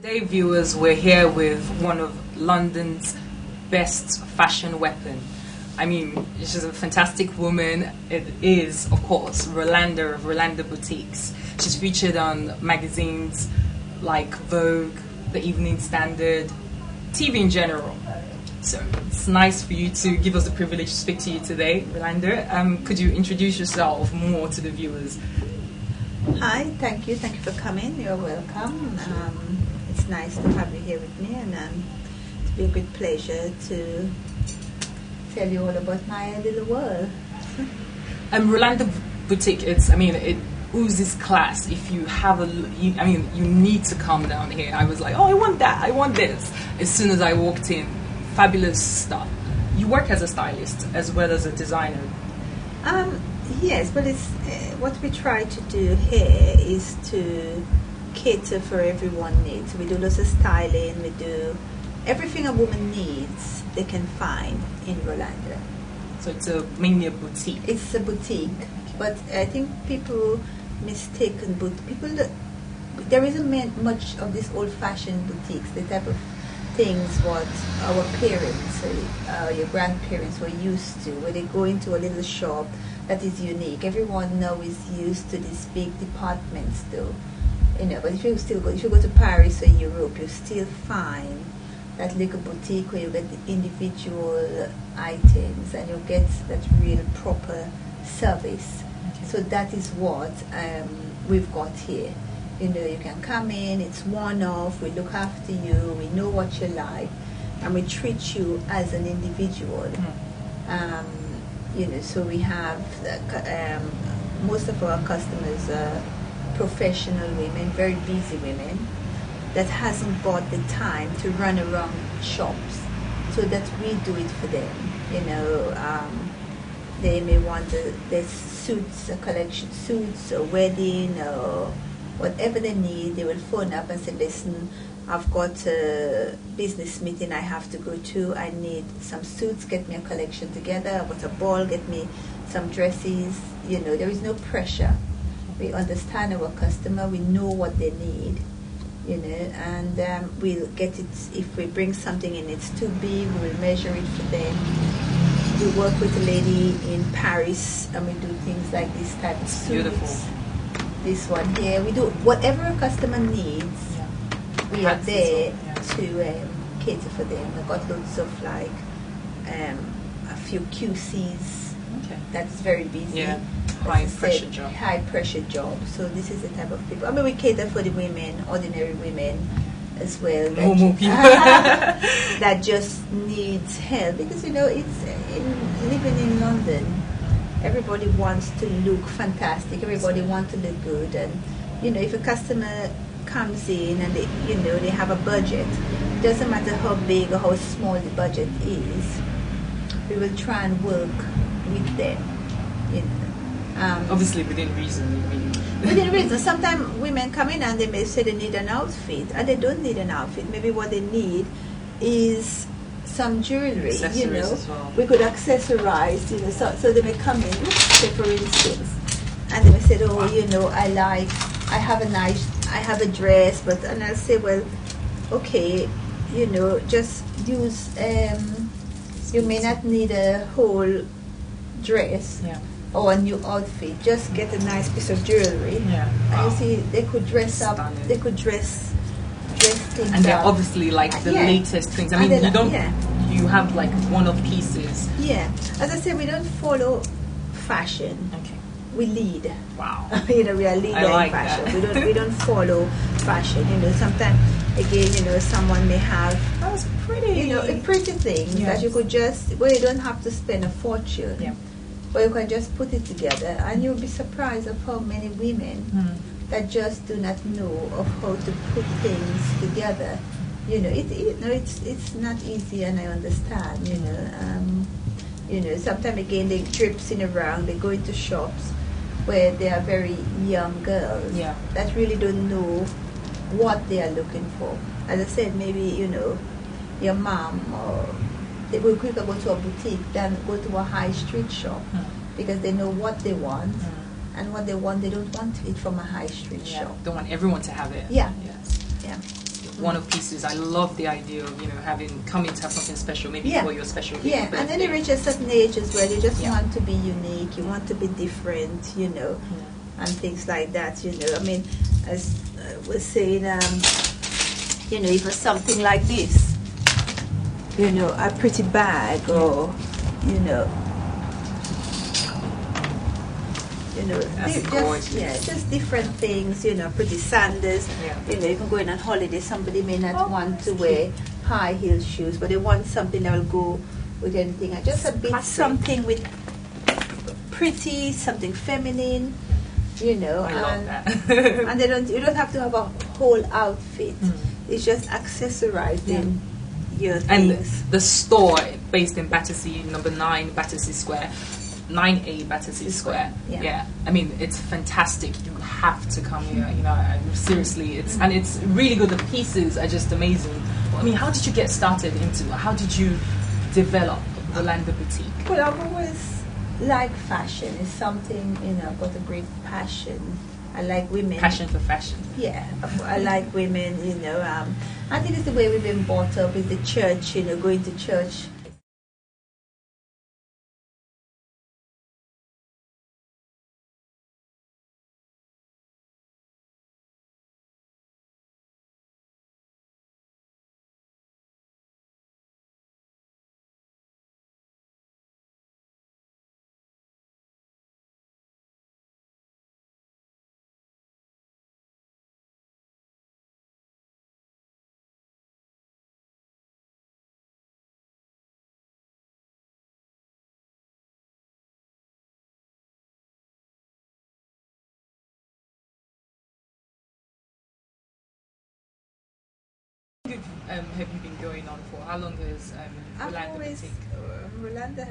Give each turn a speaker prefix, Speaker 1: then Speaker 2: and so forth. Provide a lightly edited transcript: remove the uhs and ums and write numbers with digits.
Speaker 1: Today, viewers, we're here with one of London's best fashion weapon. I mean, she's a fantastic woman. It is, of course, Rolanda of Rolanda Boutiques. She's featured on magazines like Vogue, The Evening Standard, TV in general. So it's nice for you to give us the privilege to speak to you today, Rolanda. Could you introduce yourself more to the viewers?
Speaker 2: Hi, thank you for coming. You're welcome. It's nice to have you here with me, and it'll be a great pleasure to tell you all about my little world.
Speaker 1: Rolanda Boutique, it oozes class. If you have you need to come down here. I was like, oh, I want that, I want this. As soon as I walked in, fabulous stuff. You work as a stylist as well as a designer.
Speaker 2: Yes, but it's what we try to do here is to cater for everyone's needs. We do lots of styling. We do everything a woman needs. They can find in Rolanda.
Speaker 1: So it's mainly a boutique.
Speaker 2: It's a boutique, but I think people mistaken there isn't much of this old-fashioned boutiques. The type of things what our parents, your grandparents were used to, where they go into a little shop that is unique. Everyone now is used to these big department store, but if you go to Paris or Europe, you still find that little boutique where you get the individual items and you get that real proper service. Okay. So that is what we've got here. You can come in, it's one-off, we look after you, we know what you like, and we treat you as an individual. So we have most of our customers are professional women, very busy women that hasn't got the time to run around shops, so that we do it for them. They may want their suits, a collection suits, a wedding, or whatever they need. They will phone up and say, listen, I've got a business meeting I have to go to. I need some suits, get me a collection together. I've got a ball, get me some dresses. There is no pressure. We understand our customer, we know what they need, and we'll get it. If we bring something in, it's too big, we'll measure it for them. We work with a lady in Paris, and we do things like this type of suits.
Speaker 1: Beautiful.
Speaker 2: This one here, we do whatever a customer needs. Yeah. We are there to cater for them. We've got loads of a few QCs. Okay. That's very busy.
Speaker 1: Yeah. High pressure job. So this is the type of people. We cater for the women, ordinary women as well. Normal people.
Speaker 2: That just needs help, because it's living in London. Everybody wants to look fantastic. Everybody wants to look good, and if a customer comes in and they have a budget, it doesn't matter how big or how small the budget is. We will try and work with them.
Speaker 1: Obviously within reason.
Speaker 2: Within reason. Sometimes women come in and they may say they need an outfit, and they don't need an outfit. Maybe what they need is some jewelry.
Speaker 1: As well.
Speaker 2: We could accessorize. So they may come in, say for instance, and they may say, I have a dress, and I'll say, well, okay, just use. You may not need a whole dress.
Speaker 1: Yeah.
Speaker 2: Or a new outfit. Just get a nice piece of jewelry.
Speaker 1: Yeah.
Speaker 2: And you see, they could dress up. They could dress things.
Speaker 1: And they're
Speaker 2: up.
Speaker 1: obviously like the latest things. You have like one-off pieces.
Speaker 2: Yeah. As I said, we don't follow fashion.
Speaker 1: Okay.
Speaker 2: We lead.
Speaker 1: Wow.
Speaker 2: We are leader in fashion.
Speaker 1: That.
Speaker 2: We don't follow fashion. Sometimes again, someone may have.
Speaker 1: That was pretty.
Speaker 2: A pretty thing that you could just. Well, you don't have to spend a fortune. Yeah. Or you can just put it together, and you'll be surprised of how many women that just do not know of how to put things together. It's not easy, and I understand. Sometimes again they traipsing around. They go into shops where they are very young girls that really don't know what they are looking for. As I said, maybe your mom or. They will quicker go to a boutique than go to a high street shop, because they know what they want, and what they want, they don't want it from a high street shop.
Speaker 1: Don't want everyone to have it.
Speaker 2: Yeah.
Speaker 1: Yes.
Speaker 2: Yeah.
Speaker 1: one of pieces. I love the idea of, coming to have something special, maybe for your special
Speaker 2: Yeah, and then you reach a certain age as well. You just want to be unique. You want to be different, and things like that. I mean, as we're saying, even something like this, a pretty bag, or just different things, pretty sandals. You can go in on holiday. Somebody may not want to wear high heel shoes, but they want something that will go with anything. And just a bit something with pretty, something feminine,
Speaker 1: I love that.
Speaker 2: And you don't have to have a whole outfit. It's just accessorizing your things.
Speaker 1: And the store based in Battersea, number 9 Battersea Square. 9A Battersea Square. Yeah. I mean, it's fantastic. You have to come here. Seriously, it's really good. The pieces are just amazing. I mean, how did you get started how did you develop Rolanda Boutique?
Speaker 2: Well, I've always liked fashion. It's something, I've got a great passion. I like women.
Speaker 1: Passion for fashion.
Speaker 2: Yeah, I like women, I think it's the way we've been brought up with the church, going to church.
Speaker 1: Have you been going on for? How long has Rolanda Boutique?
Speaker 2: Rolanda